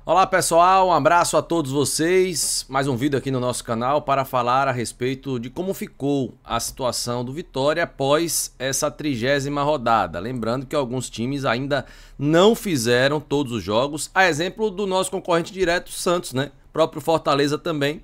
Olá pessoal, um abraço a todos vocês. Mais um vídeo aqui no nosso canal para falar a respeito de como ficou a situação do Vitória após essa 30ª rodada. Lembrando que alguns times ainda não fizeram todos os jogos, a exemplo do nosso concorrente direto, Santos, né? O próprio Fortaleza também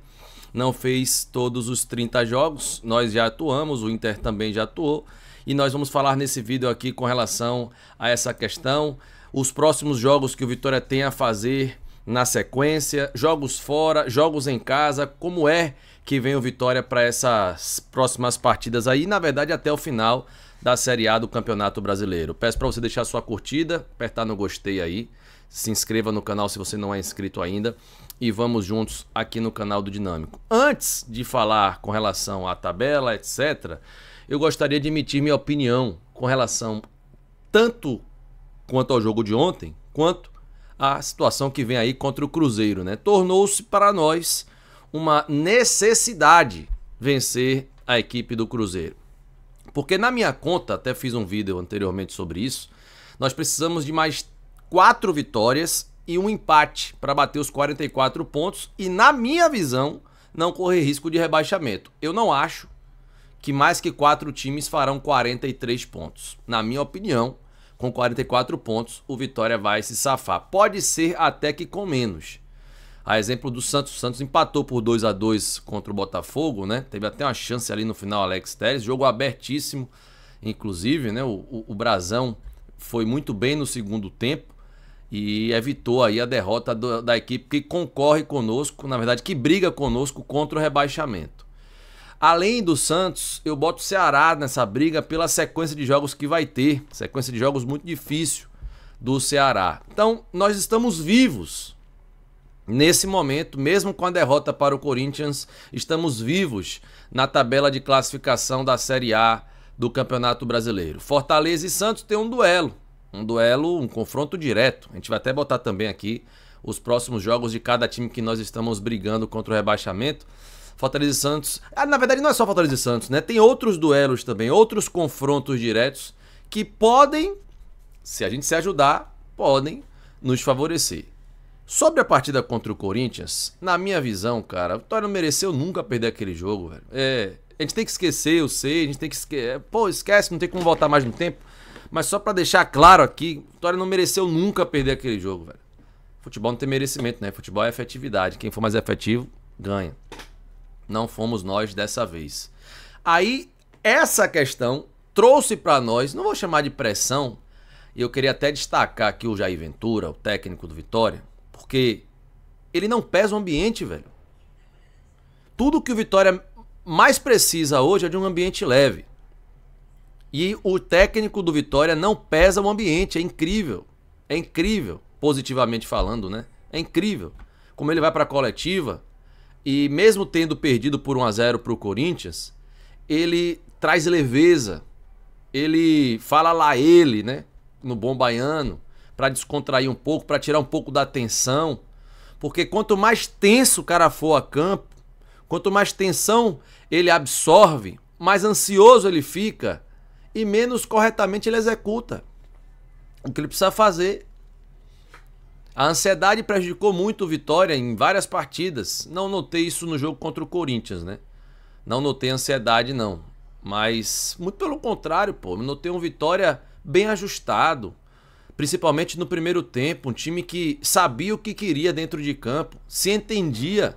não fez todos os 30 jogos, nós já atuamos, o Inter também já atuou. E nós vamos falar nesse vídeo aqui com relação a essa questão, os próximos jogos que o Vitória tem a fazer na sequência, jogos fora, jogos em casa, como é que vem o Vitória para essas próximas partidas aí, na verdade até o final da Série A do Campeonato Brasileiro. Peço para você deixar sua curtida, apertar no gostei aí, se inscreva no canal se você não é inscrito ainda e vamos juntos aqui no canal do Dinâmico. Antes de falar com relação à tabela, etc., eu gostaria de emitir minha opinião com relação tanto quanto ao jogo de ontem, quanto a situação que vem aí contra o Cruzeiro, né? Tornou-se para nós uma necessidade vencer a equipe do Cruzeiro. Porque na minha conta, até fiz um vídeo anteriormente sobre isso, nós precisamos de mais 4 vitórias e um empate para bater os 44 pontos e, na minha visão, não correr risco de rebaixamento. Eu não acho que mais que 4 times farão 43 pontos. Na minha opinião, com 44 pontos, o Vitória vai se safar. Pode ser até que com menos. A exemplo do Santos. O Santos empatou por 2-2 contra o Botafogo, né? Teve até uma chance ali no final, Alex Telles. Jogo abertíssimo, inclusive, né? O Brazão foi muito bem no segundo tempo e evitou aí a derrota da equipe que concorre conosco, na verdade, que briga conosco contra o rebaixamento. Além do Santos, eu boto o Ceará nessa briga pela sequência de jogos que vai ter. Sequência de jogos muito difícil do Ceará. Então, nós estamos vivos nesse momento, mesmo com a derrota para o Corinthians, estamos vivos na tabela de classificação da Série A do Campeonato Brasileiro. Fortaleza e Santos têm um duelo, um confronto direto. A gente vai até botar também aqui os próximos jogos de cada time que nós estamos brigando contra o rebaixamento. Fortaleza e Santos, na verdade não é só Fortaleza e Santos, né? Tem outros duelos também, outros confrontos diretos que podem, se a gente se ajudar, podem nos favorecer. Sobre a partida contra o Corinthians, na minha visão, cara, o Vitória não mereceu nunca perder aquele jogo, velho. A gente tem que esquecer, eu sei, a gente tem que esquecer. Pô, esquece, não tem como voltar mais no tempo. Mas só pra deixar claro aqui, o Vitória não mereceu nunca perder aquele jogo, velho. Futebol não tem merecimento, né? Futebol é efetividade. Quem for mais efetivo, ganha. Não fomos nós dessa vez. Aí, essa questão trouxe para nós, não vou chamar de pressão, e eu queria até destacar aqui o Jair Ventura, o técnico do Vitória, porque ele não pesa o ambiente, velho. Tudo que o Vitória mais precisa hoje é de um ambiente leve. E o técnico do Vitória não pesa o ambiente, é incrível. É incrível, positivamente falando, né? É incrível. Como ele vai para a coletiva e mesmo tendo perdido por 1-0 para o Corinthians, ele traz leveza, ele fala lá ele, né, no bom baiano, para descontrair um pouco, para tirar um pouco da tensão, porque quanto mais tenso o cara for a campo, quanto mais tensão ele absorve, mais ansioso ele fica e menos corretamente ele executa o que ele precisa fazer. A ansiedade prejudicou muito o Vitória em várias partidas. Não notei isso no jogo contra o Corinthians, né? Não notei ansiedade, não. Mas, muito pelo contrário, pô. Eu notei um Vitória bem ajustado. Principalmente no primeiro tempo. Um time que sabia o que queria dentro de campo. Se entendia.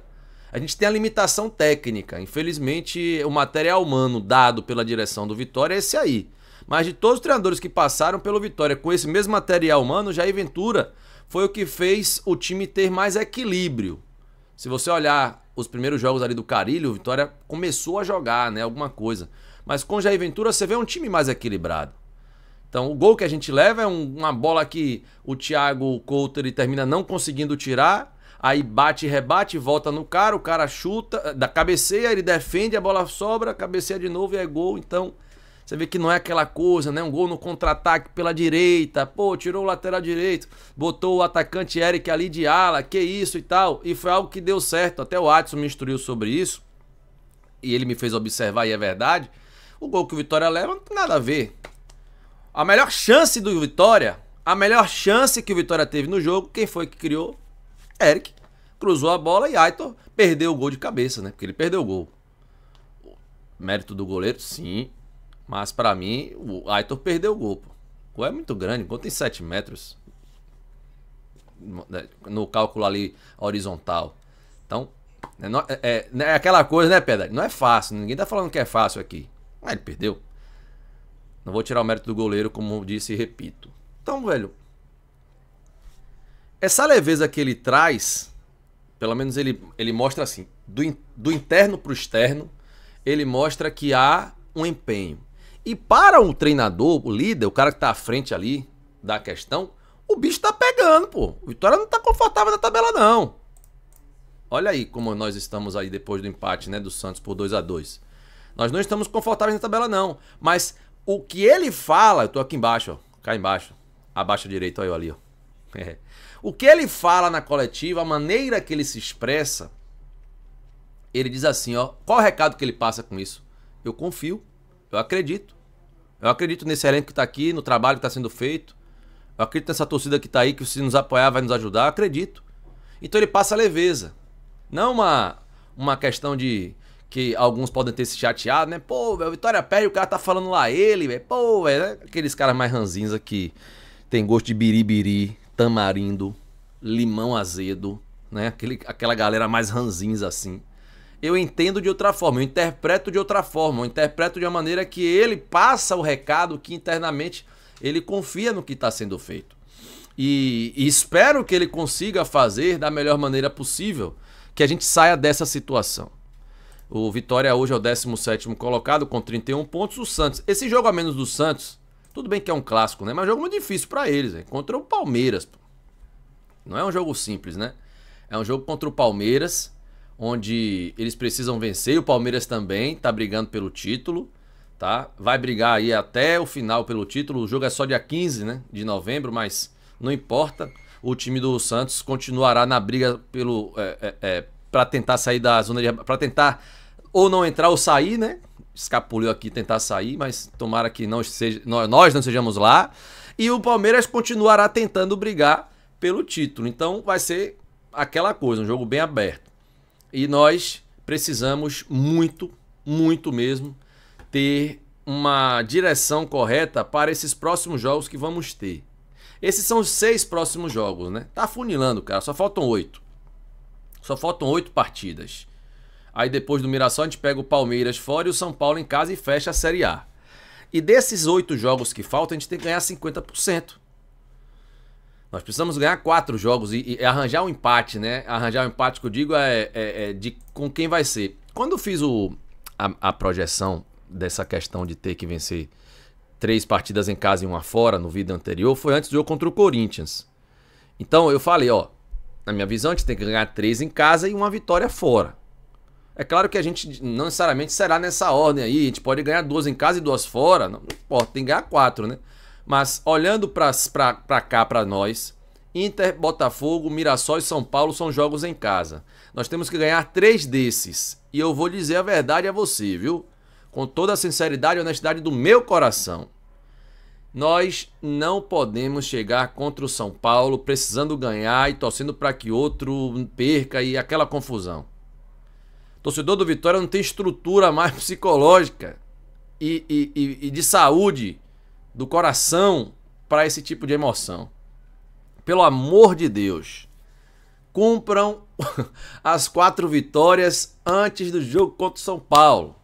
A gente tem a limitação técnica. Infelizmente, o material humano dado pela direção do Vitória é esse aí. Mas de todos os treinadores que passaram pelo Vitória com esse mesmo material humano, Jair Ventura foi o que fez o time ter mais equilíbrio. Se você olhar os primeiros jogos ali do Carille, o Vitória começou a jogar, né, alguma coisa. Mas com o Jair Ventura você vê um time mais equilibrado. Então o gol que a gente leva é uma bola que o Thiago Couto ele termina não conseguindo tirar, aí bate e rebate, volta no cara, o cara chuta, da cabeceia, ele defende, a bola sobra, cabeceia de novo e é gol. Então você vê que não é aquela coisa, né? Um gol no contra-ataque pela direita. Pô, tirou o lateral direito. Botou o atacante Eric ali de ala. Que isso e tal. E foi algo que deu certo. Até o Adson me instruiu sobre isso. E ele me fez observar e é verdade. O gol que o Vitória leva não tem nada a ver. A melhor chance do Vitória, a melhor chance que o Vitória teve no jogo, quem foi que criou? Eric cruzou a bola e Aitor perdeu o gol de cabeça, né? Porque ele perdeu o gol. Mérito do goleiro, sim. Mas pra mim, o Aitor perdeu o gol, pô. O gol é muito grande, o gol tem 7 metros. No cálculo ali horizontal. Então, é aquela coisa, né, Pedro? Não é fácil, ninguém tá falando que é fácil aqui. Mas ele perdeu. Não vou tirar o mérito do goleiro, como disse e repito. Então, velho, essa leveza que ele traz, pelo menos ele mostra assim, do interno pro externo, ele mostra que há um empenho. E para o treinador, o líder, o cara que tá à frente ali da questão, o bicho tá pegando, pô. O Vitória não tá confortável na tabela, não. Olha aí como nós estamos aí depois do empate, né, do Santos por 2-2. Nós não estamos confortáveis na tabela, não. Mas o que ele fala, eu tô aqui embaixo, ó, cá embaixo, abaixo direito, olha eu ali, ó. O que ele fala na coletiva, a maneira que ele se expressa, ele diz assim, ó, qual é o recado que ele passa com isso? Eu confio, eu acredito. Eu acredito nesse elenco que tá aqui, no trabalho que tá sendo feito. Eu acredito nessa torcida que tá aí, que se nos apoiar vai nos ajudar, eu acredito. Então ele passa leveza. Não uma questão de que alguns podem ter se chateado, né? Pô, velho, Vitória perde, o cara tá falando lá ele, velho. Pô, velho, né? Aqueles caras mais ranzinhos aqui, tem gosto de biribiri, tamarindo, limão azedo, né? Aquela galera mais ranzinhos assim. Eu entendo de outra forma, eu interpreto de outra forma, eu interpreto de uma maneira que ele passa o recado que internamente ele confia no que está sendo feito. E espero que ele consiga fazer da melhor maneira possível, que a gente saia dessa situação. O Vitória hoje é o 17º colocado com 31 pontos. O Santos, esse jogo a menos do Santos, tudo bem que é um clássico, né? Mas é um jogo muito difícil para eles, né? Contra o Palmeiras. Não é um jogo simples, né? É um jogo contra o Palmeiras, onde eles precisam vencer. O Palmeiras também tá brigando pelo título, tá? Vai brigar aí até o final pelo título. O jogo é só dia 15, né, de novembro, mas não importa. O time do Santos continuará na briga pelo para tentar sair da zona de, para tentar ou não entrar ou sair, né? Escapuliu aqui tentar sair, mas tomara que não seja, nós não sejamos lá. E o Palmeiras continuará tentando brigar pelo título. Então vai ser aquela coisa, um jogo bem aberto. E nós precisamos muito, muito mesmo, ter uma direção correta para esses próximos jogos que vamos ter. Esses são os 6 próximos jogos, né? Tá afunilando, cara. Só faltam 8. Só faltam 8 partidas. Aí depois do Mirassol a gente pega o Palmeiras fora e o São Paulo em casa e fecha a Série A. E desses 8 jogos que faltam, a gente tem que ganhar 50%. Nós precisamos ganhar 4 jogos e arranjar um empate, né? Arranjar um empate que eu digo com quem vai ser. Quando eu fiz a projeção dessa questão de ter que vencer 3 partidas em casa e uma fora no vídeo anterior, foi antes do jogo contra o Corinthians. Então eu falei, ó, na minha visão a gente tem que ganhar 3 em casa e uma vitória fora. É claro que a gente não necessariamente será nessa ordem aí, a gente pode ganhar 2 em casa e 2 fora, não importa, tem que ganhar 4, né? Mas olhando pra cá, pra nós, Inter, Botafogo, Mirassol e São Paulo são jogos em casa. Nós temos que ganhar 3 desses. E eu vou dizer a verdade a você, viu? Com toda a sinceridade e honestidade do meu coração. Nós não podemos chegar contra o São Paulo precisando ganhar e torcendo para que outro perca e aquela confusão. O torcedor do Vitória não tem estrutura mais psicológica e de saúde do coração para esse tipo de emoção. Pelo amor de Deus, cumpram as 4 vitórias antes do jogo contra o São Paulo.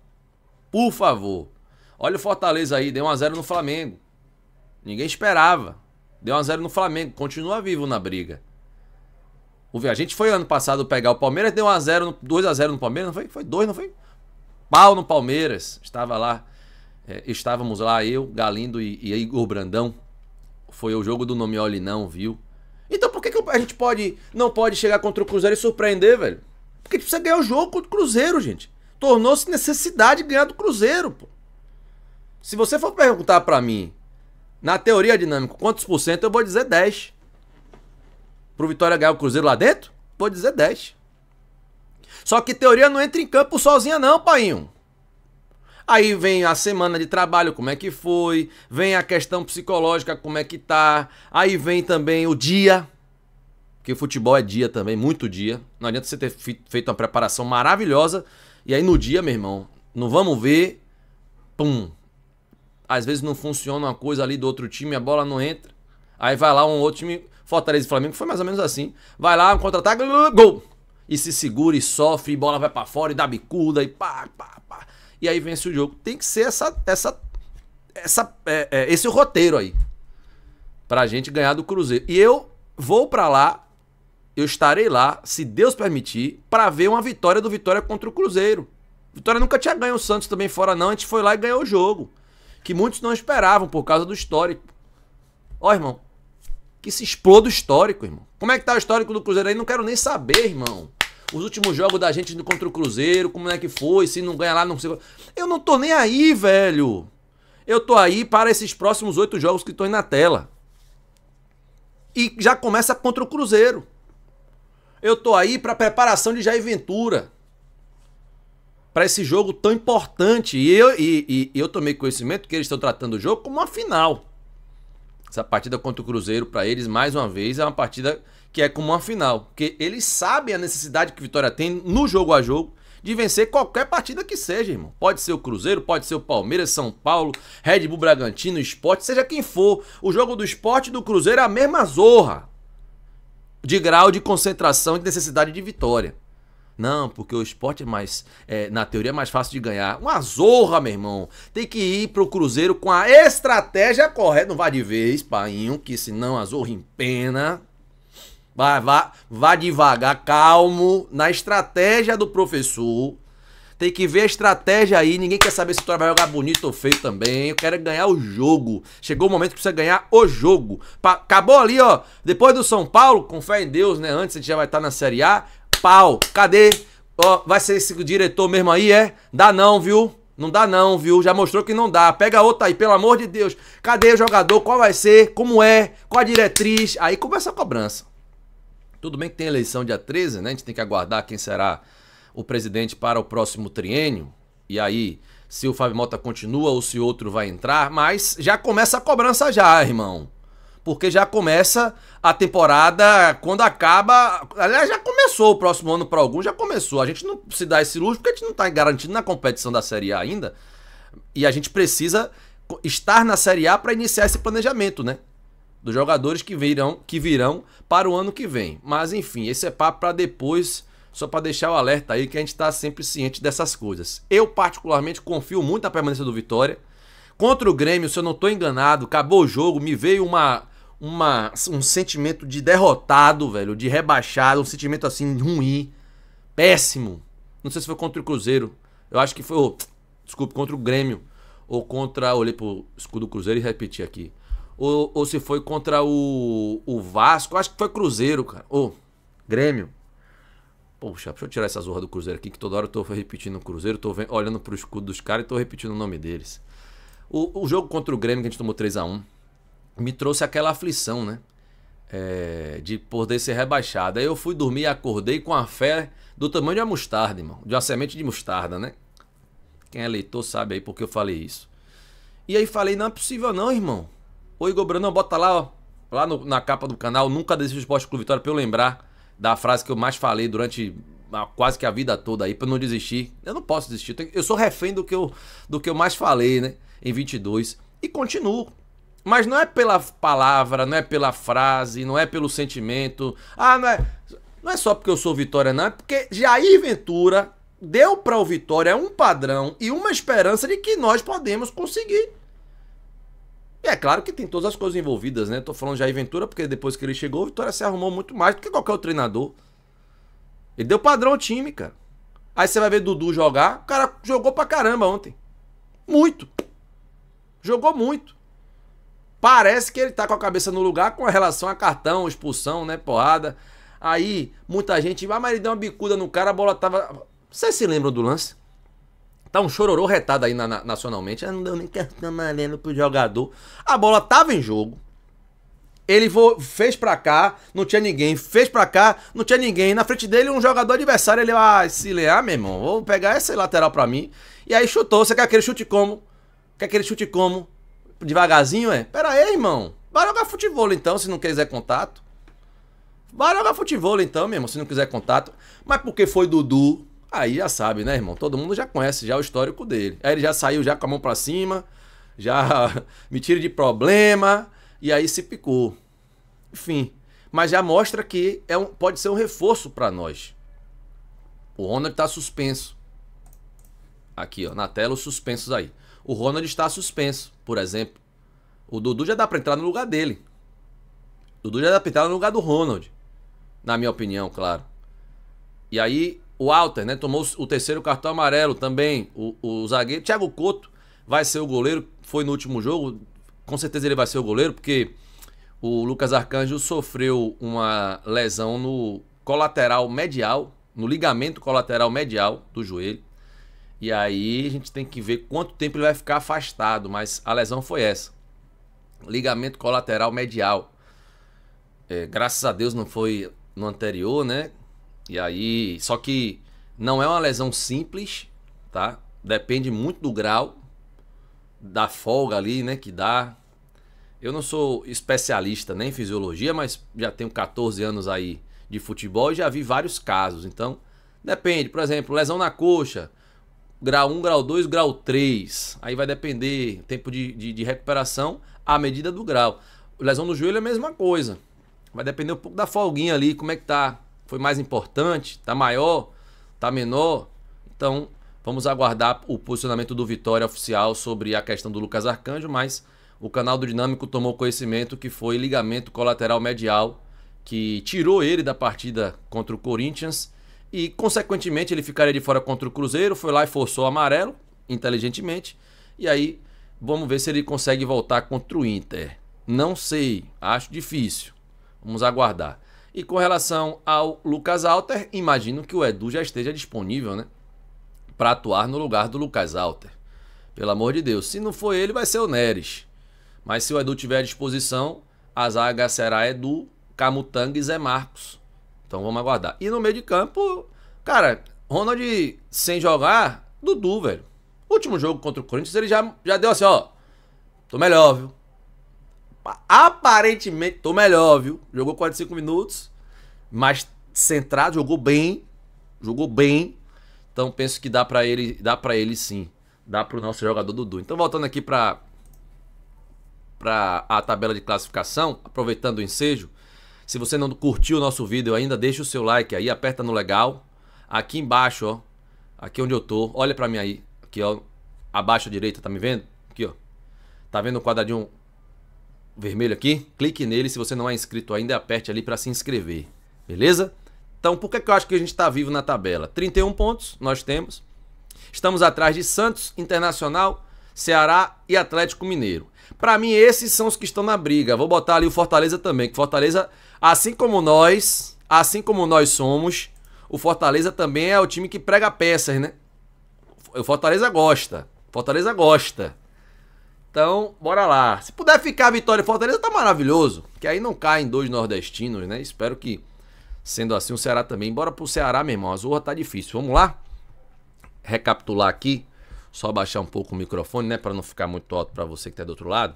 Por favor. Olha o Fortaleza aí, deu 1-0 no Flamengo. Ninguém esperava. Deu 1-0 no Flamengo, continua vivo na briga. A gente foi ano passado pegar o Palmeiras, deu 1-0, 2-0 no Palmeiras, não foi? Foi 2, não foi? Pau no Palmeiras. Estávamos lá, eu, Galindo e Igor Brandão. Foi o jogo do Não Me Olhe Não, viu? Então por que a gente não pode chegar contra o Cruzeiro e surpreender, velho? Porque a gente precisa ganhar o jogo contra o Cruzeiro, gente. Tornou-se necessidade de ganhar do Cruzeiro, pô. Se você for perguntar pra mim, na teoria dinâmica, quantos por cento, eu vou dizer 10. Pro Vitória ganhar o Cruzeiro lá dentro, vou dizer 10. Só que teoria não entra em campo sozinha não, painho. Aí vem a semana de trabalho, como é que foi, vem a questão psicológica, como é que tá, aí vem também o dia, Porque o futebol é dia também, muito dia. Não adianta você ter feito uma preparação maravilhosa e aí no dia, meu irmão, não vamos ver, pum. Às vezes não funciona uma coisa ali do outro time, a bola não entra. Aí vai lá um outro time, Fortaleza e Flamengo, foi mais ou menos assim. Vai lá, um contra-ataque, gol! E se segura e sofre, e bola vai pra fora e dá bicuda e pá. E aí vence o jogo. Tem que ser esse roteiro aí pra gente ganhar do Cruzeiro. E eu vou pra lá, eu estarei lá, se Deus permitir, pra ver uma vitória do Vitória contra o Cruzeiro. Vitória nunca tinha ganho o Santos também fora não, a gente foi lá e ganhou o jogo. Que muitos não esperavam por causa do histórico. Ó, irmão, que se exploda o histórico, irmão. Como é que tá o histórico do Cruzeiro aí? Não quero nem saber, irmão. Os últimos jogos da gente contra o Cruzeiro, como é que foi, se não ganha lá, não sei. Eu não tô nem aí, velho. Eu tô aí para esses próximos 8 jogos que estão aí na tela. E já começa contra o Cruzeiro. Eu tô aí para preparação de Jair Ventura. Para esse jogo tão importante. E eu tomei conhecimento que eles estão tratando o jogo como uma final. Essa partida contra o Cruzeiro, para eles, mais uma vez, é uma partida que é como uma final. Porque eles sabem a necessidade que o Vitória tem no jogo a jogo de vencer qualquer partida que seja, irmão. Pode ser o Cruzeiro, pode ser o Palmeiras, São Paulo, Red Bull Bragantino, Sport, seja quem for. O jogo do Sport e do Cruzeiro é a mesma zorra de grau de concentração e de necessidade de vitória. Não, porque o Sport é mais, na teoria, é mais fácil de ganhar. Uma zorra, meu irmão. Tem que ir pro Cruzeiro com a estratégia correta. Não vá de vez, painho, que senão a zorra empena. Vá devagar, calmo, na estratégia do professor. Tem que ver a estratégia aí. Ninguém quer saber se o Vitória vai jogar bonito ou feio também. Eu quero ganhar o jogo. Chegou o momento que precisa ganhar o jogo. Acabou ali, ó. Depois do São Paulo, com fé em Deus, né? Antes a gente já vai estar na Série A. Pau, cadê? Ó, vai ser esse diretor mesmo aí, é? Dá não, viu? Não dá não, viu? Já mostrou que não dá. Pega outra aí, pelo amor de Deus. Cadê o jogador? Qual vai ser? Como é? Qual a diretriz? Aí começa a cobrança. Tudo bem que tem eleição dia 13, né? A gente tem que aguardar quem será o presidente para o próximo triênio. E aí, se o Fábio Mota continua ou se outro vai entrar. Mas já começa a cobrança já, irmão. Porque já começa a temporada, quando acaba... Aliás, já começou o próximo ano para alguns, já começou. A gente não se dá esse luxo porque a gente não está garantido na competição da Série A ainda. E a gente precisa estar na Série A para iniciar esse planejamento, né? Dos jogadores que virão para o ano que vem. Mas, enfim, esse é papo para depois, só para deixar o alerta aí que a gente está sempre ciente dessas coisas. Eu, particularmente, confio muito na permanência do Vitória. Contra o Grêmio, se eu não estou enganado, acabou o jogo, me veio um sentimento de derrotado, velho, de rebaixado, um sentimento assim ruim, péssimo. Não sei se foi contra o Cruzeiro, eu acho que foi, desculpe, contra o Grêmio, ou contra, olhei pro escudo do Cruzeiro e repeti aqui, ou se foi contra o Vasco, acho que foi Cruzeiro, cara, ou Grêmio. Poxa, deixa eu tirar essa zorra do Cruzeiro aqui, que toda hora eu tô repetindo o Cruzeiro, tô olhando pro escudo dos caras e tô repetindo o nome deles. O jogo contra o Grêmio, que a gente tomou 3-1, me trouxe aquela aflição, né? De poder ser rebaixado. Aí eu fui dormir e acordei com a fé do tamanho de uma mostarda, irmão. De uma semente de mostarda, né? Quem é leitor sabe aí porque eu falei isso. E aí falei, não é possível não, irmão. Ô Igor Brandão, bota lá, ó. Lá na capa do canal, nunca desista do Esporte Clube Vitória, pra eu lembrar da frase que eu mais falei durante quase que a vida toda aí, pra eu não desistir. Eu não posso desistir. Eu sou refém do que eu mais falei, né? Em 22. E continuo. Mas não é pela palavra, não é pela frase, não é pelo sentimento. Não é só porque eu sou Vitória, não. É porque Jair Ventura deu para o Vitória um padrão e uma esperança de que nós podemos conseguir. E é claro que tem todas as coisas envolvidas, né? Tô falando de Jair Ventura porque depois que ele chegou, o Vitória se arrumou muito mais do que qualquer outro treinador. Ele deu padrão ao time, cara. Aí você vai ver Dudu jogar. O cara jogou pra caramba ontem. Muito. Jogou muito. Parece que ele tá com a cabeça no lugar com relação a cartão, expulsão, né, porrada. Aí, muita gente... mas ele deu uma bicuda no cara, a bola tava... Vocês se lembram do lance? Tá um chororô retado aí nacionalmente. Não deu nem cartão amarelo pro jogador. A bola tava em jogo. Ele fez pra cá, não tinha ninguém. Fez pra cá, não tinha ninguém. Na frente dele, um jogador adversário. Ele, se lear, meu irmão, vou pegar esse lateral pra mim. E aí chutou. Você quer aquele chute como? Quer aquele chute como? Devagarzinho, é? Pera aí, irmão. Vai jogar futebol então, se não quiser contato. Vai jogar futebol então, meu irmão, se não quiser contato. Mas porque foi Dudu, aí já sabe, né, irmão? Todo mundo já conhece já o histórico dele. Aí ele já saiu já com a mão pra cima, já me tira de problema, e aí se picou. Enfim, mas já mostra que pode ser um reforço pra nós. O Ronald tá suspenso. Aqui, ó, na tela os suspensos aí. O Ronald está suspenso, por exemplo. O Dudu já dá pra entrar no lugar dele. O Dudu já dá pra entrar no lugar do Ronald. Na minha opinião, claro. E aí, o Walter, né? Tomou o terceiro cartão amarelo também. O zagueiro, Thiago Couto, vai ser o goleiro. Foi no último jogo. Com certeza ele vai ser o goleiro, porque o Lucas Arcanjo sofreu uma lesão no colateral medial, no ligamento colateral medial do joelho. E aí a gente tem que ver quanto tempo ele vai ficar afastado, mas a lesão foi essa. Ligamento colateral medial. Graças a Deus não foi no anterior, né? E aí, só que não é uma lesão simples, tá? Depende muito do grau, da folga ali, né, que dá. Eu não sou especialista nem em fisiologia, mas já tenho 14 anos aí de futebol e já vi vários casos. Então, depende. Por exemplo, lesão na coxa, grau 1, grau 2, grau 3. Aí vai depender tempo de recuperação à medida do grau. Lesão no joelho é a mesma coisa. Vai depender um pouco da folguinha ali, como é que tá. Foi mais importante? Tá maior? Tá menor? Então, vamos aguardar o posicionamento do Vitória oficial sobre a questão do Lucas Arcanjo, mas o canal do Dinâmico tomou conhecimento que foi ligamento colateral medial, que tirou ele da partida contra o Corinthians e, consequentemente, ele ficaria de fora contra o Cruzeiro, foi lá e forçou o amarelo, inteligentemente, e aí vamos ver se ele consegue voltar contra o Inter. Não sei, acho difícil. Vamos aguardar. E com relação ao Lucas Walter, imagino que o Edu já esteja disponível, né, para atuar no lugar do Lucas Walter. Pelo amor de Deus, se não for ele, vai ser o Neres. Mas se o Edu tiver à disposição, a zaga será Edu, Camutanga e Zé Marcos. Então vamos aguardar. E no meio de campo, cara, Ronald sem jogar, Dudu, velho. Último jogo contra o Corinthians, ele já deu assim, ó. Tô melhor, viu? Aparentemente, tô melhor, viu? Jogou 45 minutos, mais centrado, jogou bem. Jogou bem. Então penso que dá pra ele sim. Dá pro nosso jogador Dudu. Então voltando aqui pra a tabela de classificação, aproveitando o ensejo. Se você não curtiu o nosso vídeo ainda, deixa o seu like aí, aperta no legal. Aqui embaixo, ó, aqui onde eu tô, olha pra mim aí. Aqui, ó, abaixo à direita, tá me vendo? Aqui, ó. Tá vendo o quadradinho vermelho aqui? Clique nele, se você não é inscrito ainda, aperte ali pra se inscrever. Beleza? Então, por que eu acho que a gente tá vivo na tabela? 31 pontos nós temos. Estamos atrás de Santos, Internacional, Ceará e Atlético Mineiro. Pra mim, esses são os que estão na briga. Vou botar ali o Fortaleza também, que Fortaleza, assim como nós somos, o Fortaleza também é o time que prega peças, né? O Fortaleza gosta. Fortaleza gosta. Então, bora lá. Se puder ficar Vitória e Fortaleza, tá maravilhoso. Que aí não caem dois nordestinos, né? Espero que, sendo assim, o Ceará também. Bora pro Ceará, meu irmão. A zorra tá difícil. Vamos lá? Recapitular aqui. Só baixar um pouco o microfone, né? Pra não ficar muito alto pra você que tá do outro lado.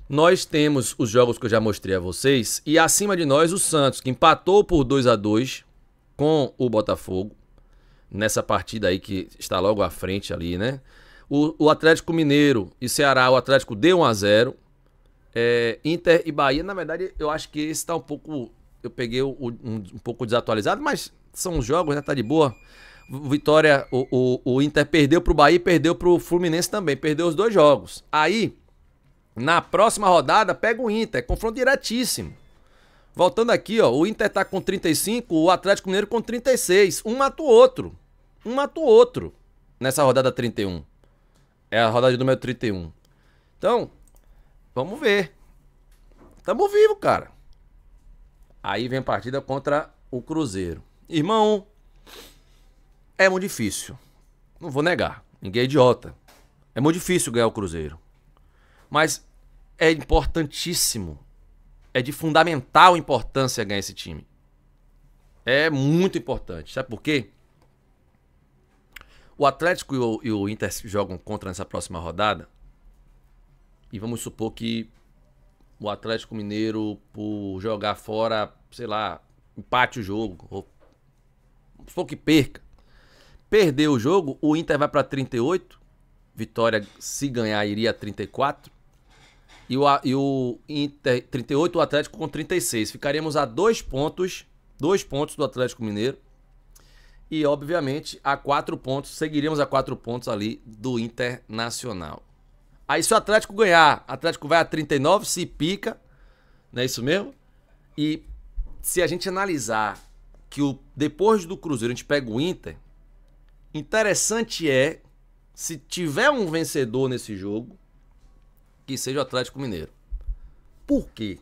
Nós temos os jogos que eu já mostrei a vocês. E acima de nós, o Santos, que empatou por 2-2 com o Botafogo. Nessa partida aí que está logo à frente ali, né? O Atlético Mineiro e Ceará, o Atlético deu 1-0. Inter e Bahia, na verdade, eu acho que esse tá um pouco... Eu peguei um pouco desatualizado, mas são os jogos, né? Tá de boa. Vitória, o Inter perdeu pro Bahia e perdeu pro Fluminense também. Perdeu os dois jogos. Aí, na próxima rodada, pega o Inter. Confronto diretíssimo. Voltando aqui, ó. O Inter tá com 35, o Atlético Mineiro com 36. Um mata o outro. Um mata o outro. Nessa rodada 31. É a rodada de número 31. Então, vamos ver. Tamo vivo, cara. Aí vem a partida contra o Cruzeiro. Irmão, é muito difícil. Não vou negar. Ninguém é idiota. É muito difícil ganhar o Cruzeiro. Mas é importantíssimo. É de fundamental importância ganhar esse time. É muito importante. Sabe por quê? O Atlético e o Inter jogam contra nessa próxima rodada. E vamos supor que o Atlético Mineiro, por jogar fora, sei lá, empate o jogo, ou se for que perca. Perdeu o jogo, o Inter vai para 38, Vitória, se ganhar, iria a 34. E o Inter 38, o Atlético com 36. Ficaríamos a 2 pontos do Atlético Mineiro. E, obviamente, a 4 pontos, seguiríamos a 4 pontos ali do Internacional. Aí, se o Atlético ganhar, o Atlético vai a 39, se pica, não é isso mesmo? E se a gente analisar que depois do Cruzeiro a gente pega o Inter, interessante é, se tiver um vencedor nesse jogo, que seja o Atlético Mineiro. Por quê?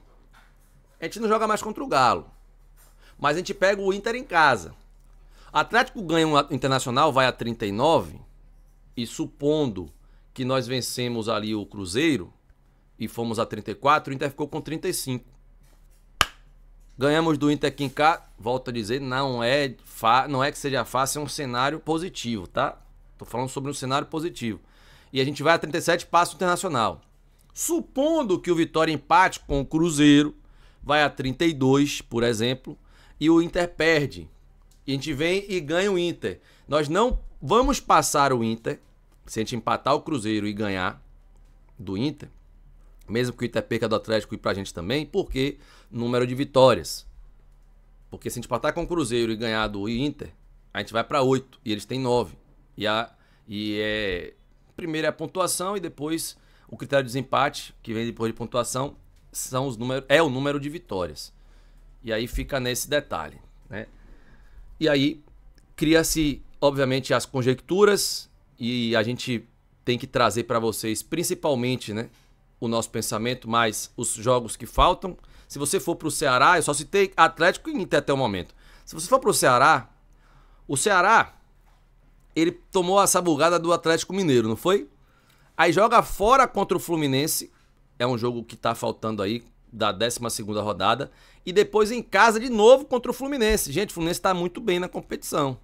A gente não joga mais contra o Galo, mas a gente pega o Inter em casa. O Atlético ganha um Internacional, vai a 39, e supondo que nós vencemos ali o Cruzeiro e fomos a 34, o Inter ficou com 35. Ganhamos do Inter aqui em casa, volto a dizer, não é que seja fácil, é um cenário positivo, tá? Tô falando sobre um cenário positivo. E a gente vai a 37, passa o Internacional. Supondo que o Vitória empate com o Cruzeiro, vai a 32, por exemplo, e o Inter perde. E a gente vem e ganha o Inter. Nós não vamos passar o Inter, se a gente empatar o Cruzeiro e ganhar do Inter, mesmo que o Inter perca do Atlético e pra gente também, porque número de vitórias. Porque se a gente empatar com o Cruzeiro e ganhar do Inter, a gente vai pra 8 e eles têm 9. Primeiro é a pontuação e depois o critério de desempate, que vem depois de pontuação, é o número de vitórias. E aí fica nesse detalhe, né? E aí cria-se, obviamente, as conjecturas e a gente tem que trazer para vocês, principalmente, né, o nosso pensamento, mais os jogos que faltam. Se você for para o Ceará, eu só citei Atlético e Inter até o momento. Se você for para o Ceará, ele tomou a sabugada do Atlético Mineiro, não foi? Aí joga fora contra o Fluminense, é um jogo que tá faltando aí, da 12ª rodada, e depois em casa de novo contra o Fluminense. Gente, o Fluminense tá muito bem na competição.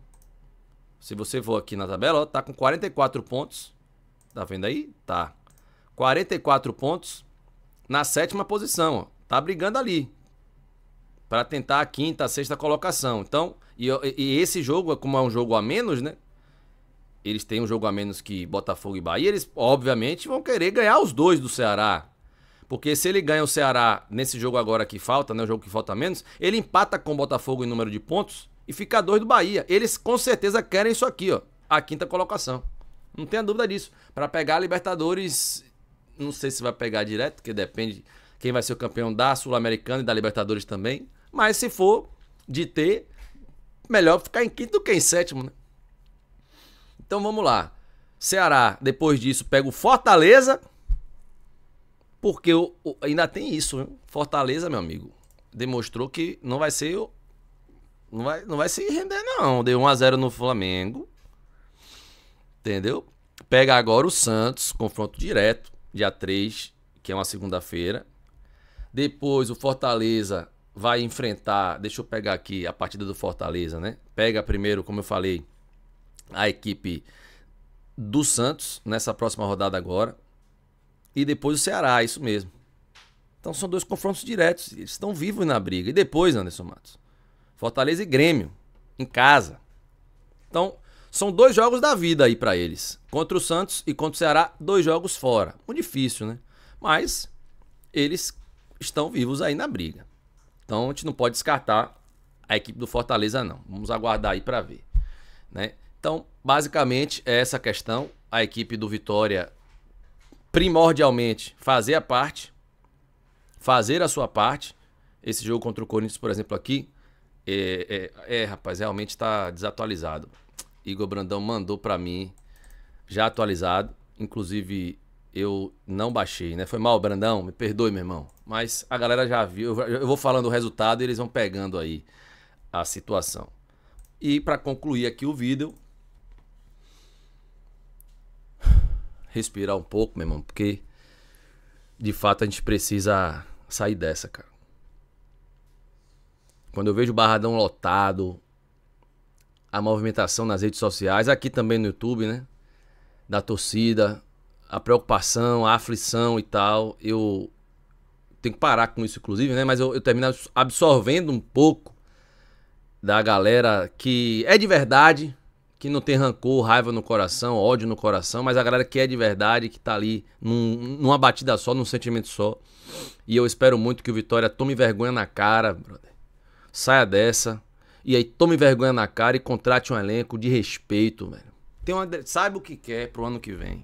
Se você for aqui na tabela, ó, tá com 44 pontos, tá vendo aí? Tá. 44 pontos na 7ª posição, ó. Tá brigando ali para tentar a 5ª, 6ª colocação. Então, e esse jogo, como é um jogo a menos, né? Eles têm um jogo a menos que Botafogo e Bahia, eles obviamente vão querer ganhar os dois do Ceará. Porque se ele ganha o Ceará nesse jogo agora que falta, né, o jogo que falta menos, ele empata com o Botafogo em número de pontos e fica a 2 do Bahia. Eles com certeza querem isso aqui, ó, a 5ª colocação. Não tenha dúvida disso. Para pegar a Libertadores, não sei se vai pegar direto, porque depende quem vai ser o campeão da Sul-Americana e da Libertadores também. Mas se for de ter, melhor ficar em 5º do que em 7º, né? Então vamos lá. Ceará, depois disso, pega o Fortaleza. Porque ainda tem isso, hein? Fortaleza, meu amigo, demonstrou que não vai ser. Não vai se render, não. Deu 1-0 no Flamengo. Entendeu? Pega agora o Santos, confronto direto, dia 3, que é uma segunda-feira. Depois o Fortaleza vai enfrentar. Deixa eu pegar aqui a partida do Fortaleza, né? Pega primeiro, como eu falei, a equipe do Santos nessa próxima rodada agora. E depois o Ceará, isso mesmo. Então são 2 confrontos diretos. Eles estão vivos na briga. E depois, Anderson Matos, Fortaleza e Grêmio, em casa. Então, são 2 jogos da vida aí pra eles. Contra o Santos e contra o Ceará, 2 jogos fora. Muito difícil, né? Mas eles estão vivos aí na briga. Então a gente não pode descartar a equipe do Fortaleza, não. Vamos aguardar aí pra ver, né? Então, basicamente, é essa questão. A equipe do Vitória, primordialmente, fazer a sua parte. Esse jogo contra o Corinthians, por exemplo, aqui, rapaz, realmente tá desatualizado. Igor Brandão mandou pra mim, já atualizado. Inclusive, eu não baixei, né? Foi mal, Brandão, me perdoe, meu irmão. Mas a galera já viu, eu vou falando o resultado e eles vão pegando aí a situação. E pra concluir aqui o vídeo, respirar um pouco, meu irmão, porque de fato a gente precisa sair dessa, cara. Quando eu vejo o Barradão lotado, a movimentação nas redes sociais, aqui também no YouTube, né, da torcida, a preocupação, a aflição e tal, eu tenho que parar com isso, inclusive, né? Mas eu termino absorvendo um pouco da galera que é de verdade, que não tem rancor, raiva no coração, ódio no coração, mas a galera que é de verdade, que tá ali numa batida só, num sentimento só. E eu espero muito que o Vitória tome vergonha na cara, brother. Saia dessa. E aí tome vergonha na cara e contrate um elenco de respeito, velho. Saiba o que quer pro ano que vem.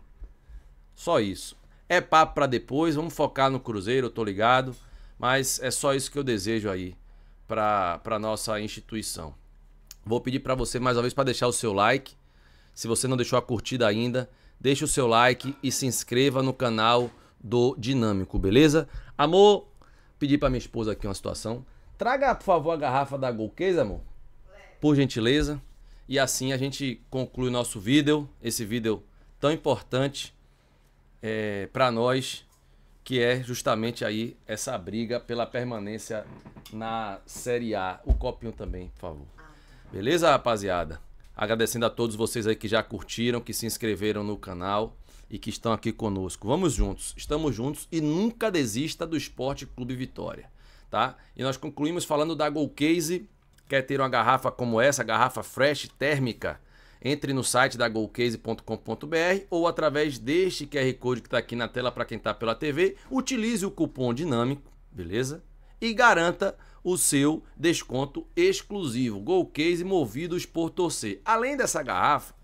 Só isso. É papo pra depois, vamos focar no Cruzeiro, eu tô ligado. Mas é só isso que eu desejo aí pra nossa instituição. Vou pedir pra você mais uma vez pra deixar o seu like. Se você não deixou a curtida ainda, deixa o seu like e se inscreva no canal do Dinâmico, beleza? Amor, pedi pra minha esposa aqui uma situação. Traga, por favor, a garrafa da Gold Case, amor. Por gentileza. E assim a gente conclui o nosso vídeo. Esse vídeo tão importante pra nós, que é justamente aí essa briga pela permanência na Série A. O copinho também, por favor. Beleza, rapaziada? Agradecendo a todos vocês aí que já curtiram, que se inscreveram no canal e que estão aqui conosco. Vamos juntos, estamos juntos e nunca desista do Esporte Clube Vitória, tá? E nós concluímos falando da Gold Case. Quer ter uma garrafa como essa, garrafa fresh, térmica? Entre no site da goldcase.com.br ou através deste QR Code que está aqui na tela para quem está pela TV. Utilize o cupom Dinâmico, beleza? E garanta o seu desconto exclusivo. Gold Case movidos por torcer. Além dessa garrafa,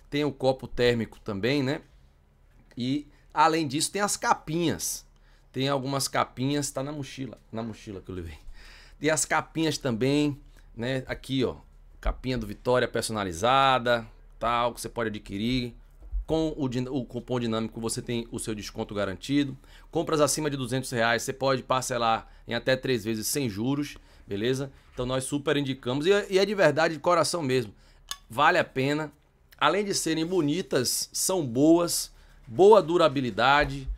tem o copo térmico também, né? E além disso tem as capinhas. Tem algumas capinhas, tá na mochila que eu levei. Tem as capinhas também, né? Aqui, ó, capinha do Vitória personalizada, tal, que você pode adquirir. Com o cupom Dinâmico você tem o seu desconto garantido. Compras acima de R$200, você pode parcelar em até 3 vezes sem juros, beleza? Então nós super indicamos, e é de verdade, de coração mesmo. Vale a pena. Além de serem bonitas, são boas, boa durabilidade,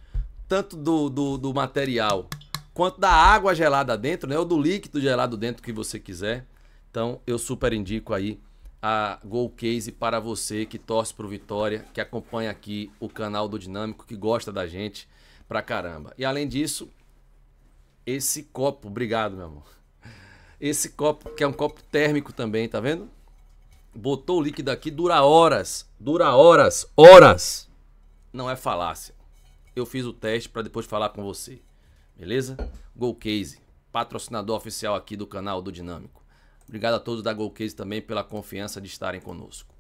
tanto do material quanto da água gelada dentro, né? Ou do líquido gelado dentro que você quiser. Então eu super indico aí a Gold Case para você que torce pro Vitória, que acompanha aqui o canal do Dinâmico, que gosta da gente pra caramba. E além disso, esse copo, obrigado, meu amor. Esse copo, que é um copo térmico também, tá vendo? Botou o líquido aqui, dura horas. Dura horas, horas. Não é falácia. Eu fiz o teste para depois falar com você. Beleza? Gold Case, patrocinador oficial aqui do canal do Dinâmico. Obrigado a todos da Gold Case também pela confiança de estarem conosco.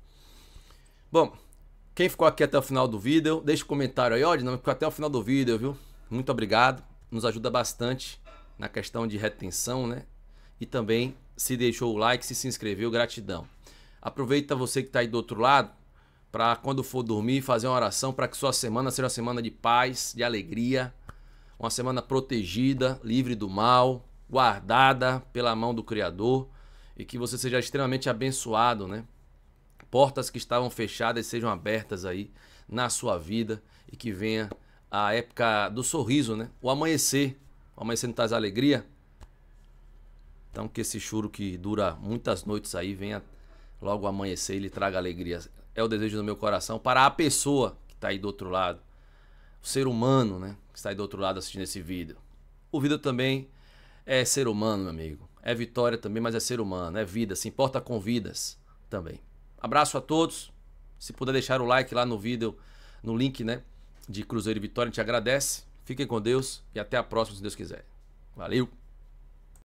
Bom, quem ficou aqui até o final do vídeo, deixa um comentário aí, ó, Dinâmico, ficou até o final do vídeo, viu? Muito obrigado, nos ajuda bastante na questão de retenção, né? E também se deixou o like, se inscreveu, gratidão. Aproveita você que está aí do outro lado, para quando for dormir, fazer uma oração para que sua semana seja uma semana de paz, de alegria, uma semana protegida, livre do mal, guardada pela mão do Criador. E que você seja extremamente abençoado, né? Portas que estavam fechadas sejam abertas aí na sua vida. E que venha a época do sorriso, né? O amanhecer. O amanhecer não traz alegria. Então que esse choro que dura muitas noites aí venha logo amanhecer e lhe traga alegria. É o desejo do meu coração para a pessoa que está aí do outro lado. O ser humano, né? Que está aí do outro lado assistindo esse vídeo. O vídeo também é ser humano, meu amigo. É Vitória também, mas é ser humano, é vida, se importa com vidas também. Abraço a todos. Se puder deixar o like lá no vídeo, no link, né, de Cruzeiro e Vitória, a gente agradece. Fiquem com Deus e até a próxima, se Deus quiser. Valeu!